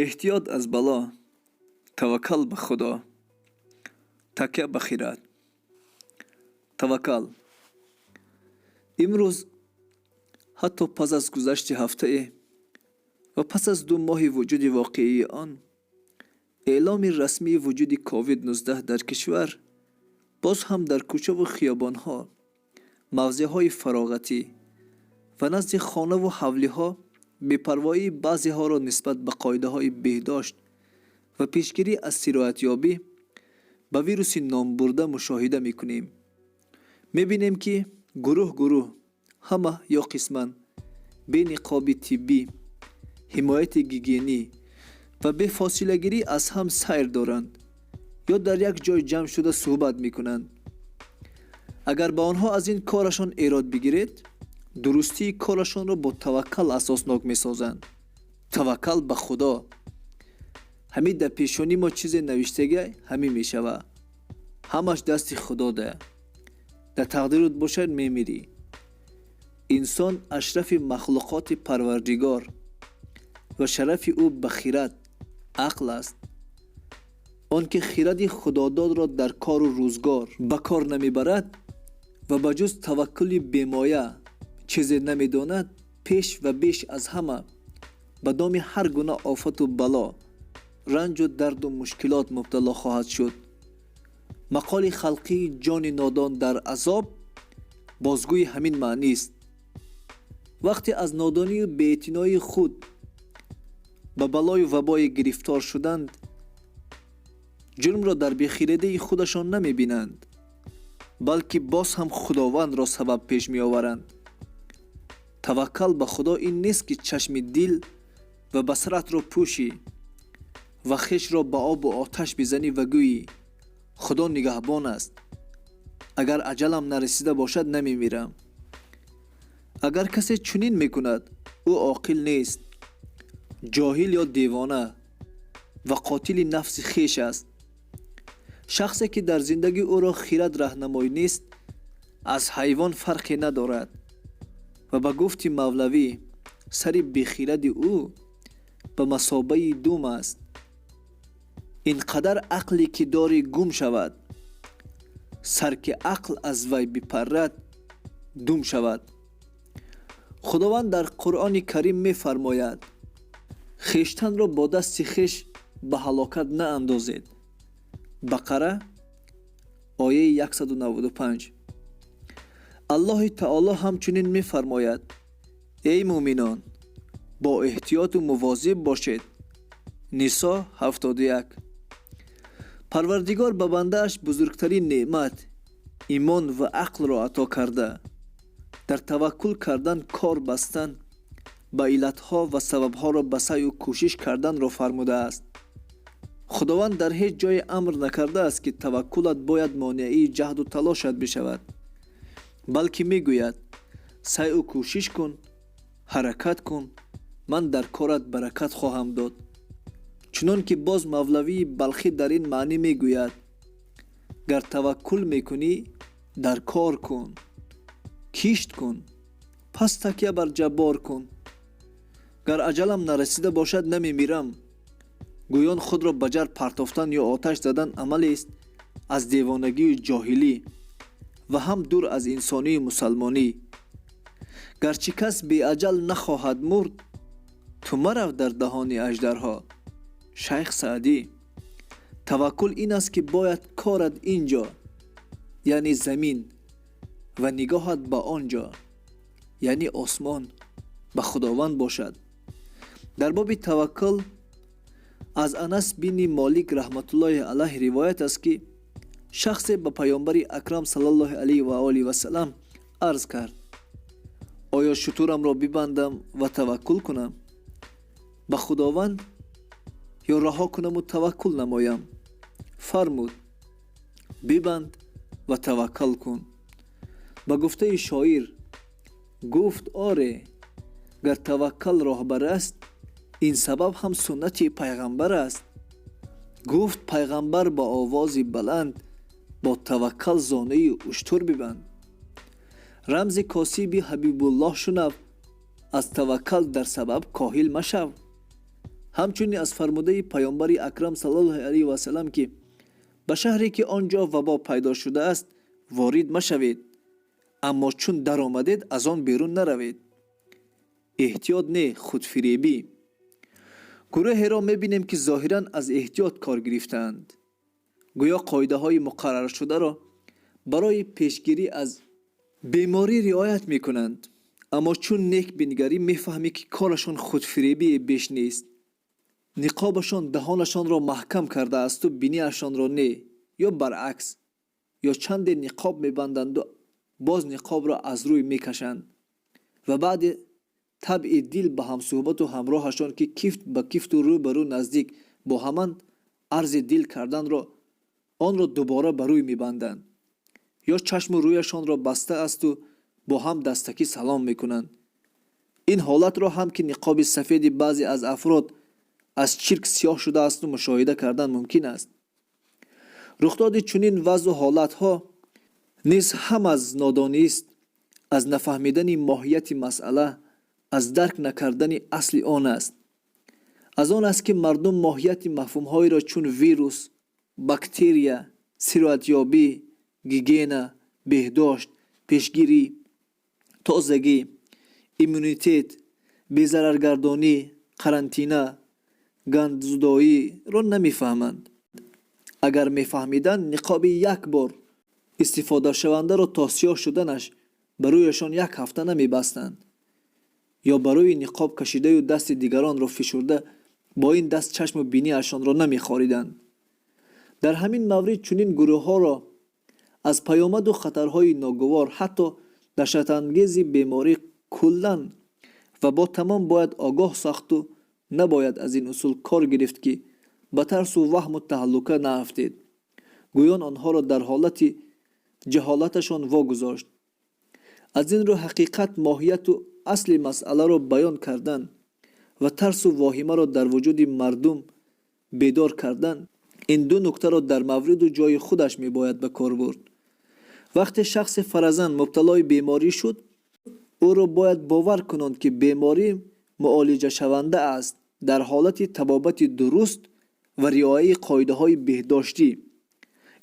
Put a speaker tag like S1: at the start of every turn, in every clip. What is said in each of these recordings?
S1: احتیاط از بلا، توکل به خدا، تکیه به خیرات. توکل. امروز حتی پس از گذشت هفته و پس از 2 ماه وجود واقعی آن، اعلام رسمی وجود کووید 19 در کشور، باز هم در کوچه و خیابانها، موضعهای فراغتی و نزد خانه و حولیها بی‌پروایی بعضی ها را نسبت به قاعده های بهداشت و پیشگیری از سرایتیابی به ویروس نام برده مشاهده میکنیم. میبینیم که گروه همه یا قسماً به نقاب طبی، حمایت گیگینی و به فاصله گیری از هم سیر دارند یا در یک جای جمع شده صحبت میکنند. اگر با آنها از این کارشان ایراد بگیرید، درستی کارشان را با توکل اساسناک میسازند. توکل به خدا. همین در پیشانی ما چیز نوشتگی همین میشود. همش دست خدا ده. در تقدیرت باشد میمیری. انسان اشرف مخلوقات پروردگار و شرف او به خیرت، عقل است. آنکه خیرت خداداد را در کار و روزگار به کار نمیبرد و بجز توکل بیمایه چیزی نمیداند، پیش و بیش از همه به دام هر گونه آفت و بلا، رنج و درد و مشکلات مبتلا خواهد شد. مقال خلقی جان نادان در عذاب بازگوی همین معنی است. وقتی از نادانی و بی‌اعتنایی خود به بلای و وبای گرفتار شدند، جرم را در بیخیرده خودشان نمی بینند، بلکه باز هم خداوند را سبب پیش می آورند. توکل به خدا این نیست که چشم دل و بصرت را پوشی و خیش را به آب و آتش بزنی و گویی خدا نگهبان است. اگر اجلم نرسیده باشد نمی میرم. اگر کسی چنین میکند، او عاقل نیست، جاهل یا دیوانه و قاتل نفس خیش است. شخصی که در زندگی او را خیرت راهنمای نیست، از حیوان فرقی ندارد و به گفت مولوی سر بیخیرت او به مثابه دوم است. اینقدر عقلی که داری گم شود، سر که عقل از وی بپرد دوم شود. خداوند در قرآن کریم می فرماید خیشتن را با دست خیش به هلاکت نه اندازید. بقره آیه 195. الله تعالی همچنین می فرماید ای مومنان با احتیاط و مواظب باشید. نساء 71. پروردگار به بنده اش بزرگترین نعمت ایمان و عقل را عطا کرده. در توکل کردن کار بستن، به علتها و سببها را به سعی و کوشش کردن را فرموده است. خداوند در هیچ جای امر نکرده است که توکلت باید مانعی جهد و تلاشت بشود، بلکه میگوید سعی و کوشش کن، حرکت کن، من در کارت برکت خواهم داد. چنان که باز مولوی بلخی در این معنی میگوید گر توکل میکنی در کار کن، کیشت کن، پس تکیه بر جبار کن. گر اجلم نرسیده باشد نمیمیرم، گویان خود را به جر پرتافتن یا آتش زدن عملی است از دیوانگی و جاهلی و هم دور از انسانی مسلمانی. گرچه کس بی اجل نخواهد مرد، تو مرو در دهان اژدرها. شیخ سعدی. توکل این است که باید کارت اینجا یعنی زمین و نگاهت به آنجا یعنی آسمان به خداوند باشد. در باب توکل از انس بن مالک رحمت الله علیه روایت است که شخص به پیامبر اکرم صلی الله علیه و آله و سلم عرض کرد آیا شترم را ببندم و توکل کنم به خداوند یا رها کنم و توکل نمایم؟ فرمود ببند و توکل کن. به گفته شاعر گفت آره گر توکل راهبر است، این سبب هم سنت پیغمبر است. گفت پیغمبر با آواز بلند با توکل زانه اشتر ببند. رمز کاسب حبیب الله شنو، از توکل در سبب کاهل مشو. همچنین از فرموده پیامبر اکرم صلی الله علیه و سلم که به شهری که آنجا وبا پیدا شده است وارد مشوید، اما چون در آمدید از آن بیرون نروید. احتیاط نه، خودفریبی. گروهی را میبینیم که ظاهرا از احتیاط کار گرفتند. گویا قاعده های مقرر شده را برای پیشگیری از بیماری رعایت میکنند، اما چون نیک بینگری میفهمی که کارشان خودفریبی بیش نیست. نقابشان دهانشان را محکم کرده است و بینیشان را نه، یا برعکس، یا چند نقاب میبندند و باز نقاب را از روی میکشند و بعد طبع دل به هم صحبت و همراهشان که کفت به کفت و رو به رو نزدیک با همان عرض دل کردن را آن را دوباره به روی میبندند، یا چشم و رویشان را بسته است و با هم دستکی سلام میکنند. این حالت را هم که نقاب سفید بعضی از افراد از چرک سیاه شده است و مشاهده کردن ممکن است. رخداد چنین وضع و حالت ها نیز هم از نادانی است، از نفهمیدن ماهیت مسئله، از درک نکردن اصل آن است. از آن است که مردم ماهیت مفهوم های را چون ویروس، باکتریا، سرایتیابی، گیگینا، بهداشت، پیشگیری، تازگی، ایمونیتت، بیزررگردانی، قرنطینه، گندزدایی را نمیفهمند. اگر میفهمیدند نقاب یک بار استفاده شونده را تا سیاه شدنش برویشان یک هفته نمیبستند، یا برای نقاب کشیده و دست دیگران را فشرده با این دست چشم و بینیشان را نمیخاریدند. در همین مورد چنین گروه ها را از پیامد و خطرهای ناگوار حتی دهشت‌انگیز بیماری کلاً و با تمام باید آگاه ساخت و نباید از این اصول کار گرفت که به ترس و وهم و تهلکه نافتید. گویان آنها را در حالت جهالتشان واگذاشت. از این رو حقیقت، ماهیت و اصل مسئله را بیان کردن و ترس و واهمه را در وجود مردم بیدار کردن، این دو نکته را در مورد و جای خودش می باید به کار برد. وقتی شخص فرضاً مبتلای بیماری شد، او را باید باور کنند که بیماری معالجه شونده است، در حالت طبابت درست و رعایت قاعده های بهداشتی،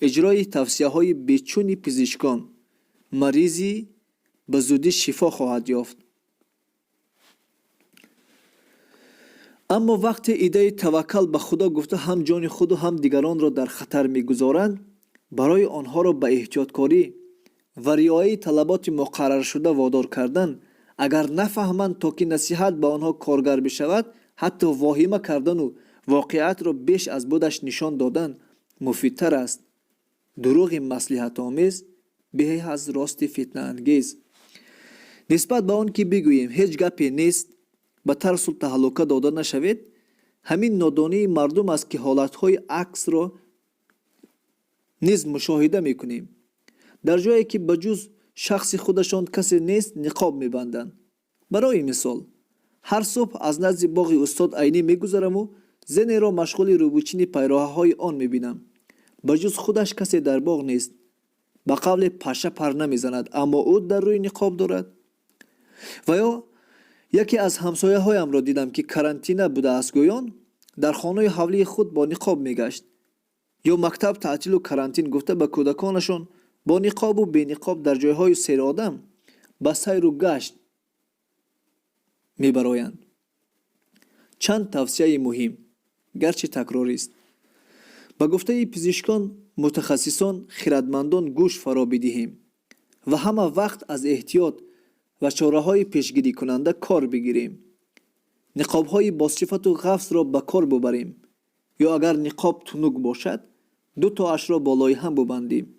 S1: اجرای توصیه های بیچون پزشکان، مریضی به زودی شفا خواهد یافت. اما وقتی ایده توکل به خدا گفته هم جان خود و هم دیگران را در خطر میگذارند، برای آنها را به احتیاطکاری و رعایت طلبات مقرر شده وادار کردن، اگر نفهمند تا که نصیحت به آنها کارگر بشود، حتی واهمه کردن و واقعیت را بیش از بودش نشان دادن مفیدتر است. دروغ مصلحت آمیز به از راست فتنه انگیز. نسبت به آن که بگوییم هیچ گپی نیست، به ترس و تهلکه داده نشوید، همین نادانی مردم است که حالتهای عکس را نیز مشاهده میکنیم. در جایی که بجز شخص خودشان کسی نیست نقاب میبندند. برای مثال هر صبح از نزد باغ استاد عینی میگذرم و زنی را مشغول روبوچین پیراهه های آن میبینم. بجز خودش کسی در باغ نیست. به قول پشه پر نمیزند، اما او در روی نقاب دارد. و یا یکی از همسایه هایم را دیدم که کرانتینه بوده است، گویان در خانه حولی خود با نقاب میگشت. یا مکتب تعطیل و کرانتین گفته به کودکانشان با نقاب و بی نقاب در جایهای سیر آدم به سیر و گشت میبرایند. چند توصیه مهم گرچه تکراری است. به گفته پزشکان متخصصان خردمندان گوش فرا بدهیم و همه وقت از احتیاط و چاره‌های پیشگیری کننده کار بگیریم. نقاب‌های بازصفت و غفص را به کار ببریم، یا اگر نقاب تنک باشد 2 تا اش را بالای هم ببندیم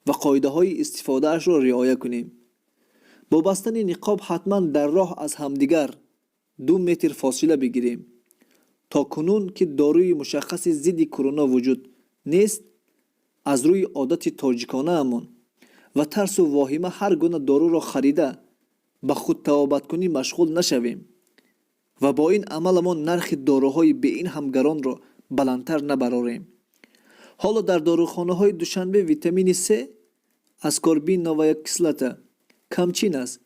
S1: و قاعده‌های استفاده اش را رعایت کنیم. با بستن نقاب حتما در راه از همدیگر 2 متر فاصله بگیریم. تا کنون که داروی مشخص ضد کرونا وجود نیست، از روی عادت تاجیکانه امان و ترس و واهمه هر گونه دارو را خریده به خود توابت کنی مشغول نشویم و با این عملمان نرخ داروهای به این همگران را بلندتر نبراریم. حالا در داروخانه های دوشنبه ویتامین C اسکوربین نوای کسلت کمچین است،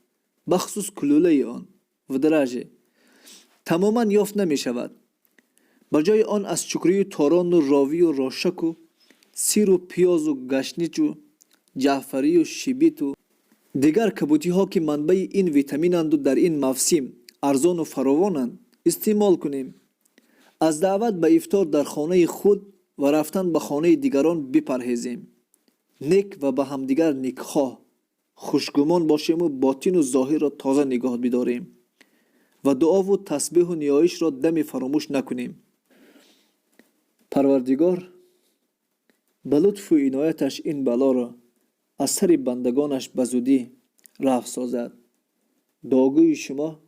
S1: بخصوص کلوله آن و درجه تماما یافت نمی شود. به جای آن از چکری و تاران و راوی و راشک و سیر و پیاز و گشنیج و جعفری و شیبیت و دیگر کبوتی ها که منبع این ویتامینند و در این موسم ارزان و فراوانند استعمال کنیم. از دعوت به افطار در خانه خود و رفتن به خانه دیگران بپرهیزیم. نیک و به همدیگر نیکخواه خوشگمان باشیم و باطن و ظاهر را تازه نگاه بداریم و دعا و تسبیح و نیایش را دم فراموش نکنیم. پروردگار به لطف و عنایتش این بلا را از سر بندگانش به زودی رفع سازد. دعاگوی شما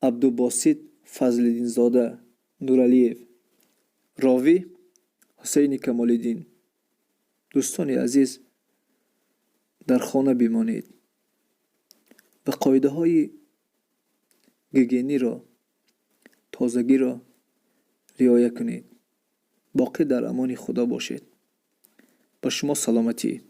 S1: عبدالباسط فضل‌الدین زاده نورعلیев. راوی حسین کمال‌الدین. دوستان عزیز، در خانه بمانید و قاعده های گیگینی را، تازگی را رعایت کنید. باقی در امان خدا باشید. با شما سلامتی.